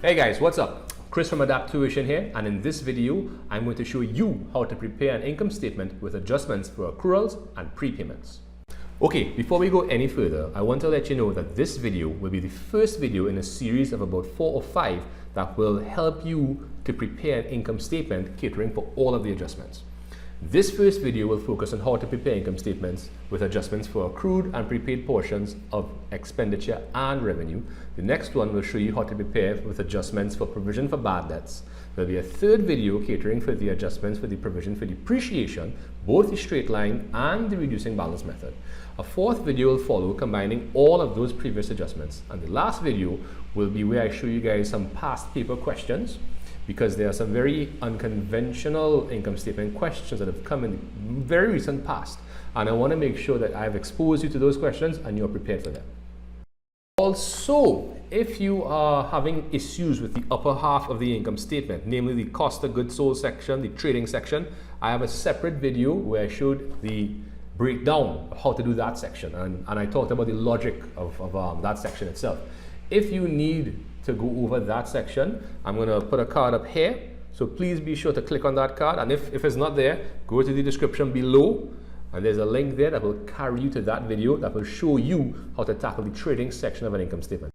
Hey guys, what's up? Chris from Adapt Tuition here, and in this video, I'm going to show you how to prepare an income statement with adjustments for accruals and prepayments. Okay, before we go any further, I want to let you know that this video will be the first video in a series of about 4 or 5 that will help you to prepare an income statement catering for all of the adjustments. This first video will focus on how to prepare income statements with adjustments for accrued and prepaid portions of expenditure and revenue. The next one will show you how to prepare with adjustments for provision for bad debts. There will be a third video catering for the adjustments for the provision for depreciation, both the straight line and the reducing balance method. A fourth video will follow combining all of those previous adjustments. And the last video will be where I show you guys some past paper questions, because there are some very unconventional income statement questions that have come in the very recent past. And I want to make sure that I've exposed you to those questions and you're prepared for them. Also, if you are having issues with the upper half of the income statement, namely the cost of goods sold section, the trading section, I have a separate video where I showed the breakdown of how to do that section. And I talked about the logic of that section itself. If you need to go over that section, I'm going to put a card up here, so please be sure to click on that card, and if it's not there, go to the description below and there's a link there that will carry you to that video that will show you how to tackle the trading section of an income statement.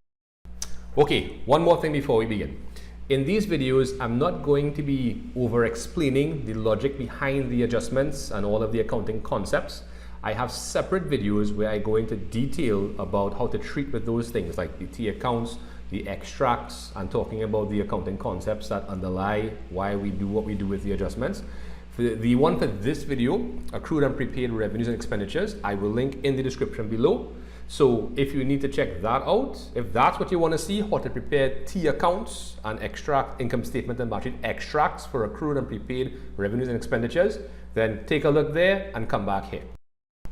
Okay, one more thing before we begin. In these videos, I'm not going to be over explaining the logic behind the adjustments and all of the accounting concepts. I have separate videos where I go into detail about how to treat with those things like the T accounts, the extracts, and talking about the accounting concepts that underlie why we do what we do with the adjustments. For the one for this video, accrued and prepaid revenues and expenditures, I will link in the description below. So if you need to check that out, if that's what you want to see, how to prepare T accounts and extract income statement and balance sheet extracts for accrued and prepaid revenues and expenditures, then take a look there and come back here.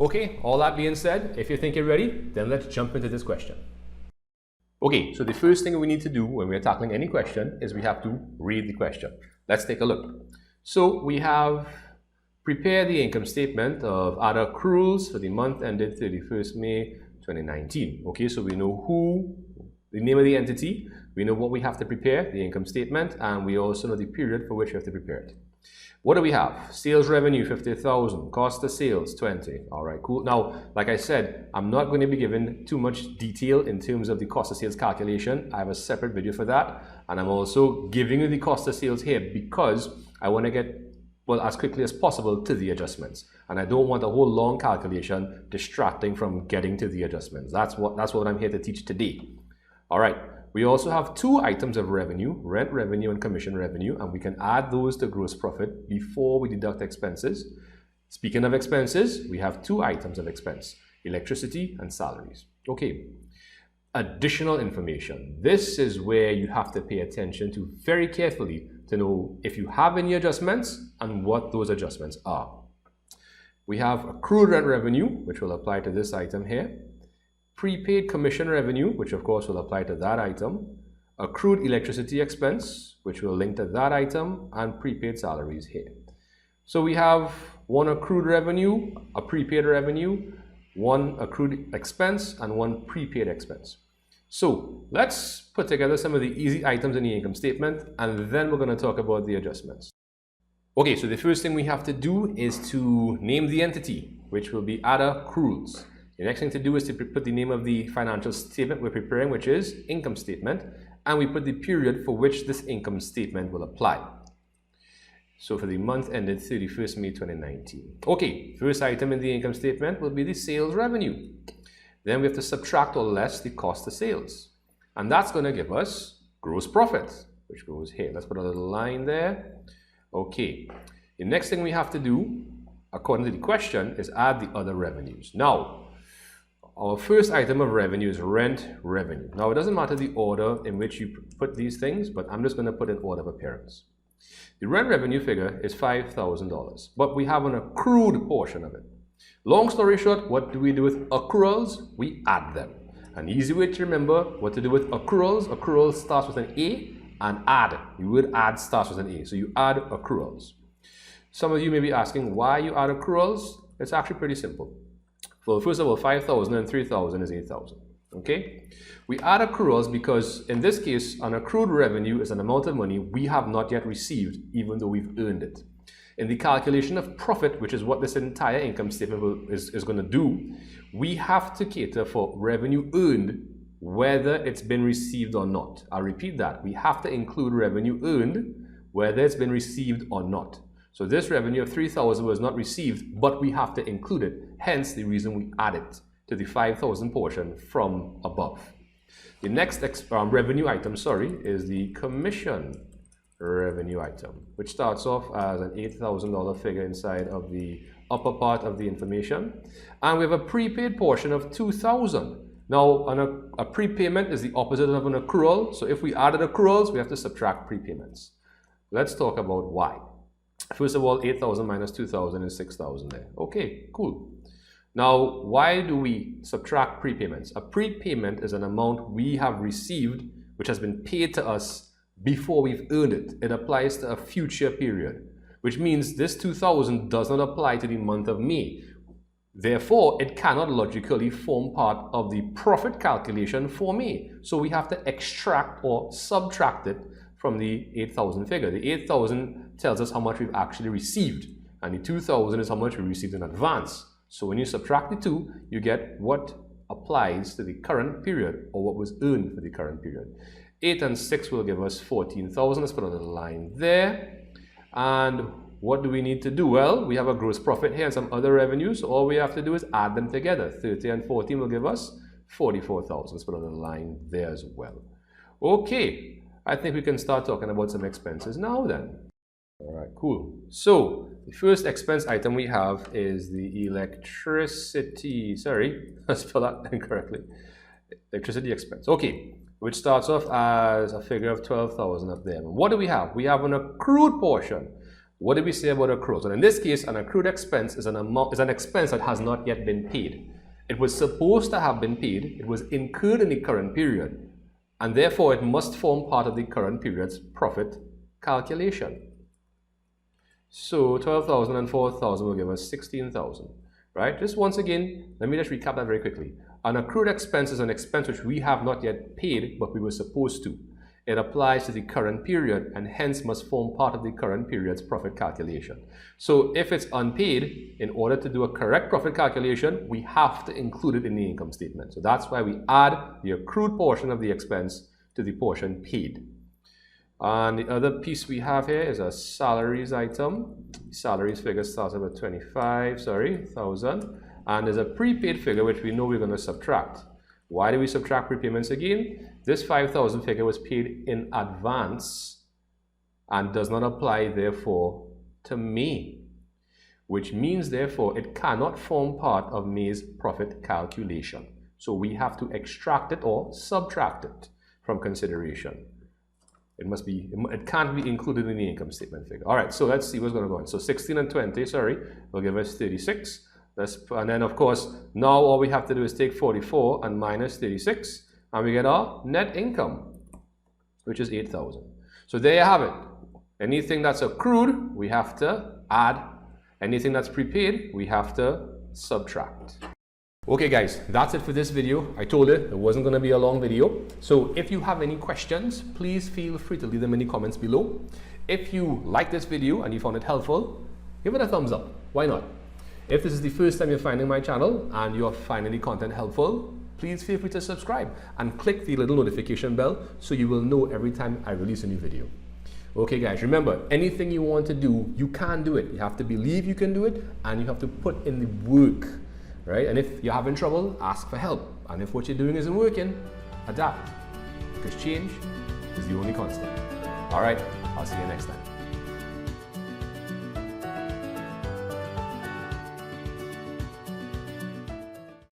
Okay, all that being said, if you think you're ready, then let's jump into this question. Okay, so the first thing we need to do when we're tackling any question is we have to read the question. Let's take a look. So we have prepared the income statement of other accruals for the month ended 31st May 2019. Okay, so we know the name of the entity, we know what we have to prepare, the income statement, and we also know the period for which we have to prepare it. What do we have? Sales revenue 50,000, cost of sales 20. All right, cool. Now, like I said, I'm not going to be giving too much detail in terms of the cost of sales calculation. I have a separate video for that, and I'm also giving you the cost of sales here because I want to get, well, as quickly as possible to the adjustments, and I don't want a whole long calculation distracting from getting to the adjustments. That's what I'm here to teach today. All right. We also have 2 items of revenue, rent revenue and commission revenue, and we can add those to gross profit before we deduct expenses. Speaking of expenses, we have 2 items of expense, electricity and salaries. Okay, additional information. This is where you have to pay attention to very carefully to know if you have any adjustments and what those adjustments are. We have accrued rent revenue, which will apply to this item here. Prepaid commission revenue, which of course will apply to that item, accrued electricity expense, which will link to that item, and prepaid salaries here. So we have 1 accrued revenue, a prepaid revenue, 1 accrued expense, and 1 prepaid expense. So let's put together some of the easy items in the income statement, and then we're going to talk about the adjustments. Okay, so the first thing we have to do is to name the entity, which will be other accruals. The next thing to do is to put the name of the financial statement we're preparing, which is income statement, and we put the period for which this income statement will apply. So for the month ended 31st May 2019. Okay, first item in the income statement will be the sales revenue. Then we have to subtract or less the cost of sales. And that's going to give us gross profit, which goes here. Let's put a little line there. Okay, the next thing we have to do, according to the question, is add the other revenues. Now, our first item of revenue is rent revenue. Now, it doesn't matter the order in which you put these things, but I'm just going to put in order of appearance. The rent revenue figure is $5,000, but we have an accrued portion of it. Long story short, what do we do with accruals? We add them. An easy way to remember what to do with accruals, accruals starts with an A, and add. The word add starts with an A, so you add accruals. Some of you may be asking why you add accruals. It's actually pretty simple. Well, first of all, 5,000 and 3,000 is 8,000. Okay, we add accruals because in this case, an accrued revenue is an amount of money we have not yet received, even though we've earned it. In the calculation of profit, which is what this entire income statement is going to do, we have to cater for revenue earned, whether it's been received or not. I'll repeat that. We have to include revenue earned, whether it's been received or not. So this revenue of $3,000 was not received, but we have to include it. Hence the reason we add it to the $5,000 portion from above. The next revenue item, is the commission revenue item, which starts off as an $8,000 figure inside of the upper part of the information. And we have a prepaid portion of $2,000. Now, a prepayment is the opposite of an accrual. So if we added accruals, we have to subtract prepayments. Let's talk about why. First of all, 8,000 minus 2,000 is 6,000 there. Okay, cool. Now, why do we subtract prepayments? A prepayment is an amount we have received, which has been paid to us before we've earned it. It applies to a future period, which means this 2,000 does not apply to the month of May. Therefore, it cannot logically form part of the profit calculation for May. So we have to extract or subtract it from the 8,000 figure. The 8,000 tells us how much we've actually received, and the 2,000 is how much we received in advance. So when you subtract the two, you get what applies to the current period or what was earned for the current period. 8 and 6 will give us 14,000. Let's put another line there. And what do we need to do? Well, we have a gross profit here and some other revenues. So all we have to do is add them together. 30 and 14 will give us 44,000. Let's put another line there as well. Okay, I think we can start talking about some expenses now then. All right, cool. So the first expense item we have is the electricity. Sorry, I spelled that incorrectly. Electricity expense. Okay, which starts off as a figure of 12,000 up there. What do we have? We have an accrued portion. What did we say about accruals? And in this case, an accrued expense is an expense that has not yet been paid. It was supposed to have been paid. It was incurred in the current period, and therefore it must form part of the current period's profit calculation. So 12,000 and 4,000 will give us 16,000, right? Just once again, let me just recap that very quickly. An accrued expense is an expense which we have not yet paid, but we were supposed to. It applies to the current period and hence must form part of the current period's profit calculation. So if it's unpaid, in order to do a correct profit calculation, we have to include it in the income statement. So that's why we add the accrued portion of the expense to the portion paid. And the other piece we have here is a salaries item. The salaries figure starts at 25,000. And there's a prepaid figure which we know we're going to subtract. Why do we subtract prepayments again? This 5,000 figure was paid in advance and does not apply therefore to May, which means therefore it cannot form part of May's profit calculation. So we have to extract it or subtract it from consideration. It can't be included in the income statement figure. All right, so let's see what's going to go on. So 16 and 20, will give us 36. And then of course, now all we have to do is take 44 and minus 36, and we get our net income, which is 8,000. So there you have it. Anything that's accrued, we have to add. Anything that's prepaid, we have to subtract. Okay guys, that's it for this video. I told you it wasn't going to be a long video. So if you have any questions, please feel free to leave them in the comments below. If you like this video and you found it helpful, give it a thumbs up. Why not? If this is the first time you're finding my channel and you're finding the content helpful, please feel free to subscribe and click the little notification bell so you will know every time I release a new video. Okay guys, remember, anything you want to do, you can do it. You have to believe you can do it and you have to put in the work. Right? And if you're having trouble, ask for help. And if what you're doing isn't working, adapt. Because change is the only constant. All right, I'll see you next time.